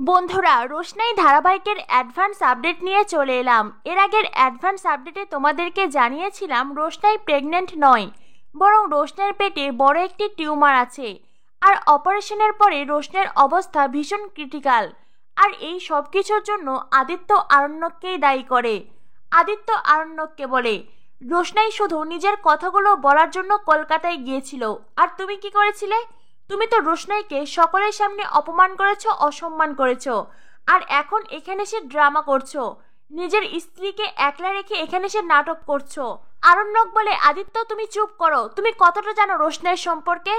বন্ধুরা, রোশনাই ধারাবাহিকের advance update নিয়ে চলে এলাম। এর আগের অ্যাডভান্স আপডেটে তোমাদেরকে জানিয়েছিলাম রোশনাই প্রেগন্যান্ট নয়, বরং রোশনের পেটে বড় একটি টিউমার আছে। আর অপারেশনের পরে রোশনের অবস্থা ভীষণ ক্রিটিক্যাল। আর এই সব কিছুর জন্য আদিত্য আরণ্যককেই দায়ী করে। আদিত্য আরণ্যককে বলে রোশনাই শুধু নিজের কথাগুলো বলার জন্য কলকাতায় গিয়েছিল। আর তুমি কি করেছিলে? তুমি তো রোশনাইকে সকলের সামনে অপমান করেছো, অসম্মান করেছো। আর এখন এখানে সে ড্রামা করছো, নিজের স্ত্রীকে একলা রেখে এখানে সে নাটক করছো। আরণ্যক বলে আদিত্য তুমি চুপ করো, তুমি কতটা জানো রোশনাইয়ের সম্পর্কে?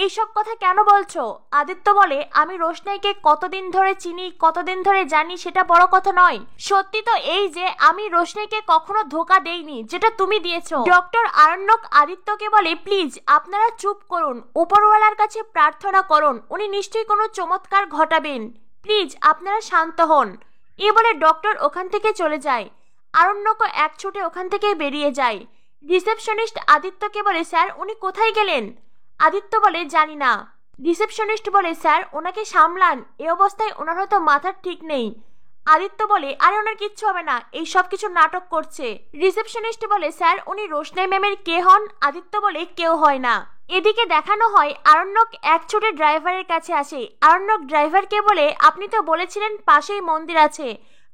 এইসব কথা কেন বলছো? আদিত্য বলে আমি রোশনাইকে কতদিন ধরে চিনি, কতদিন ধরে জানি সেটা বড় কথা নয়। সত্যি তো এই যে আমি রোশনাইকে কখনো ধোকা দেইনি, যেটা তুমি দিয়েছো। ডক্টর আরণ্যক আদিত্যকে বলে প্লিজ আপনারা চুপ করুন, উপরওয়ালার কাছে প্রার্থনা করুন, উনি নিশ্চয়ই কোনো চমৎকার ঘটাবেন। প্লিজ আপনারা শান্ত হন। এ বলে ডক্টর ওখান থেকে চলে যায়। আরণ্যকও এক ছুটে ওখান থেকে বেরিয়ে যায়। রিসেপশনিস্ট আদিত্যকে বলে স্যার উনি কোথায় গেলেন? আদিত্য বলে জানি না। রিসেপশনিস্ট বলে স্যার ওনাকে সামলান, এ অবস্থায় ওনার হয়তো মাথার ঠিক নেই। আদিত্য বলে আরে ওনার কিচ্ছু হবে না, এই সব কিছু নাটক করছে। রিসেপশনিস্ট বলে স্যার উনি রোশনাই ম্যামের কে হন? আদিত্য বলে কেউ হয় না। এদিকে দেখানো হয় আরণ্যক এক ছুটে ড্রাইভারের কাছে আসে। আরণ্যক ড্রাইভারকে বলে আপনি তো বলেছিলেন পাশেই মন্দির আছে,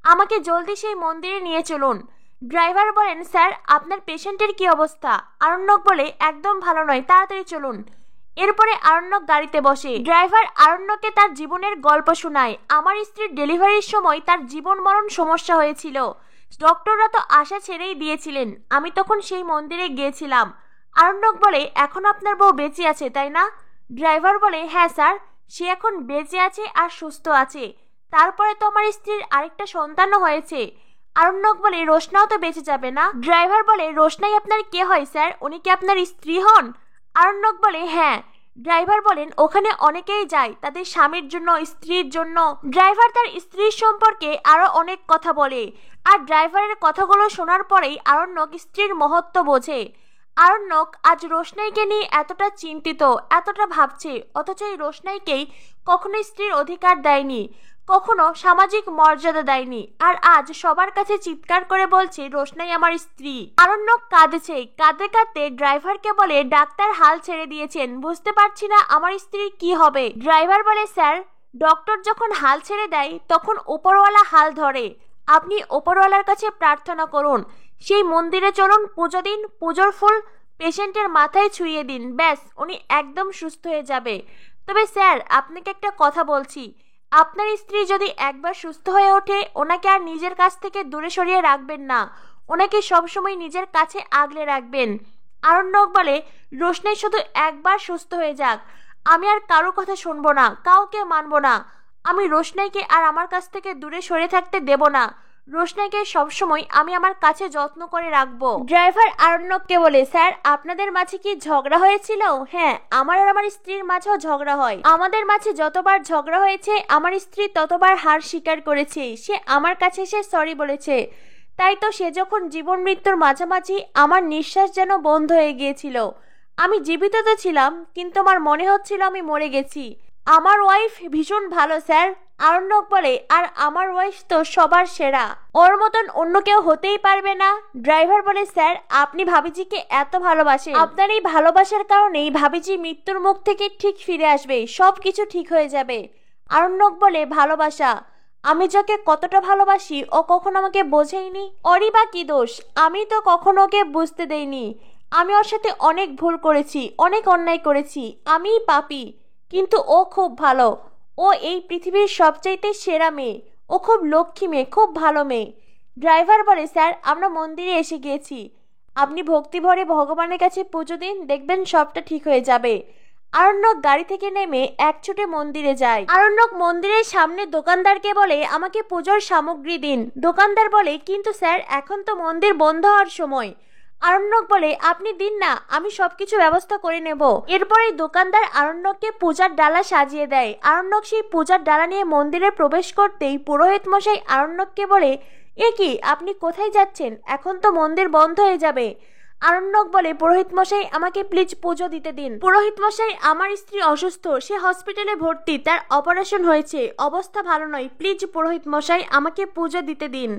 আমাকে জলদি সেই মন্দিরে নিয়ে চলুন। ড্রাইভার বলেন স্যার আপনার পেশেন্টের কি অবস্থা? আরণ্যক বলে একদম ভালো নয়, তাড়াতাড়ি চলুন। এরপরে আরণ্যক গাড়িতে বসে। ড্রাইভার আরণ্যককে তার জীবনের গল্প শোনায়। আমার স্ত্রীর ডেলিভারির সময় তার জীবন মরণ সমস্যা হয়েছিল, ডক্টররা তো আশা ছেড়েই দিয়েছিলেন, আমি তখন সেই মন্দিরে গিয়েছিলাম। আরণ্যক বলে এখন আপনার বউ বেঁচে আছে তাই না? ড্রাইভার বলে হ্যাঁ স্যার, সে এখন বেঁচে আছে আর সুস্থ আছে। তারপরে তো আমার স্ত্রীর আরেকটা সন্তানও হয়েছে। আরণ্যক বলে রোশনাও তো বেঁচে যাবে না? ড্রাইভার বলে রোশনাই আপনার কে হয় স্যার? উনি কি আপনার স্ত্রী হন? আরণ্যক বলে হ্যাঁ। ড্রাইভার বলেন ওখানে অনেকেই যায় তাদের স্বামীর জন্য, স্ত্রীর জন্য। ড্রাইভার তার স্ত্রীর সম্পর্কে আরো অনেক কথা বলে। আর ড্রাইভারের কথাগুলো শোনার পরেই আরণ্যক স্ত্রীর মহত্ব বোঝে। আরণ্যক আজ রোশনাইকে নিয়ে এতটা চিন্তিত, এতটা ভাবছে, অথচ এই রোশনাইকেই কখনো স্ত্রীর অধিকার দেয়নি, কখনো সামাজিক মর্যাদা দেয়নি। আর আজ সবার কাছে চিৎকার করে বলছে রোশনাই আমার স্ত্রী। আরণ্যক কাঁদছে, কাঁদতে কাঁদতে ড্রাইভারকে বলে ডাক্তার হাল ছেড়ে দিয়েছেন, বুঝতে পারছি না আমার স্ত্রী কি হবে। ড্রাইভার বলে স্যার ডক্টর যখন হাল ছেড়ে দেয় তখন উপরওয়ালা হাল ধরে, আপনি উপরওয়ালার কাছে প্রার্থনা করুন, সেই মন্দিরে চলুন, পুজো দিন, পুজোর ফুল পেশেন্টের মাথায় ছুঁয়ে দিন, ব্যাস উনি একদম সুস্থ হয়ে যাবে। তবে স্যার আপনাকে একটা কথা বলছি, আপনার স্ত্রী যদি একবার সুস্থ হয়ে ওঠে ওনাকে আর নিজের কাছ থেকে দূরে সরিয়ে রাখবেন না, ওনাকে সবসময় নিজের কাছে আগলে রাখবেন। আরণ্যক বলে রোশনাই শুধু একবার সুস্থ হয়ে যাক, আমি আর কারো কথা শুনবো না, কাউকে মানবো না, আমি রোশনাইকে আর আমার কাছ থেকে দূরে সরে থাকতে দেব না, রোশনাইকে সবসময় আমি আমার কাছে যত্ন করে রাখবো। ড্রাইভার আরণ্যককে বলে স্যার আপনাদের মাঝে কি ঝগড়া হয়েছিল? হ্যাঁ, আমার আর আমার স্ত্রীর মাঝেও ঝগড়া হয়, আমাদের মাঝে যতবার ঝগড়া হয়েছে আমার স্ত্রী ততবার হার স্বীকার করেছে, সে আমার কাছে এসে সরি বলেছে। তাই তো সে যখন জীবন মৃত্যুর মাঝামাঝি আমার নিঃশ্বাস যেন বন্ধ হয়ে গিয়েছিল, আমি জীবিত তো ছিলাম কিন্তু আমার মনে হচ্ছিল আমি মরে গেছি। আমার ওয়াইফ ভীষণ ভালো স্যার। আরণ্যক বলে আর আমার ওয়াইফ তো সবার সেরা, ওর মতন অন্য কেউ হতেই পারবে না। ড্রাইভার বলে স্যার আপনি ভাবিজিকে এত ভালোবাসেন, আপনার এই ভালোবাসার কারণেই ভাবিজি মৃত্যুর মুখ থেকে ঠিক ফিরে আসবে, সব কিছু ঠিক হয়ে যাবে। আরণ্যক বলে ভালোবাসা, আমি যাকে কতটা ভালোবাসি ও কখনো আমাকে বোঝেইনি, ওরই বা কি দোষ? আমি তো কখনো ওকে বুঝতে দেইনি, আমি ওর সাথে অনেক ভুল করেছি, অনেক অন্যায় করেছি, আমিই পাপী, কিন্তু ও খুব ভালো, ও এই পৃথিবীর সবচাইতে সেরা মেয়ে, ও খুব লক্ষ্মী মেয়ে, খুব ভালো মেয়ে। ড্রাইভার বলে স্যার আমরা মন্দিরে এসে গিয়েছি, আপনি ভক্তি ভরে ভগবানের কাছে পুজো দিন, দেখবেন সবটা ঠিক হয়ে যাবে। আরণ্যক গাড়ি থেকে নেমে এক ছুটে মন্দিরে যায়। আরণ্যক মন্দিরের সামনে দোকানদারকে বলে আমাকে পুজোর সামগ্রী দিন। দোকানদার বলে কিন্তু স্যার এখন তো মন্দির বন্ধ হওয়ার সময়। আরণ্যক বলে আপনি দিন না, আমি সবকিছু ব্যবস্থা করে নেব। এরপরে দোকানদার আরণ্যককে পূজার ডালা সাজিয়ে দেয়। আরণ্যক সেই পূজার ডালা নিয়ে মন্দিরে প্রবেশ করতেই পুরোহিত মশাই আরণ্যককে বলে এ কি, আপনি কোথায় যাচ্ছেন? এখন তো মন্দির বন্ধ হয়ে যাবে। আরণ্যক বলে, পুরোহিত মশাই আমাকে প্লিজ পুজো দিতে দিন। পুরোহিত মশাই, আমার স্ত্রী অসুস্থ, সে হসপিটালে ভর্তি, তার অপারেশন হয়েছে, অবস্থা ভালো নয়, প্লিজ পুরোহিত মশাই আমাকে পুজো দিতে দিন।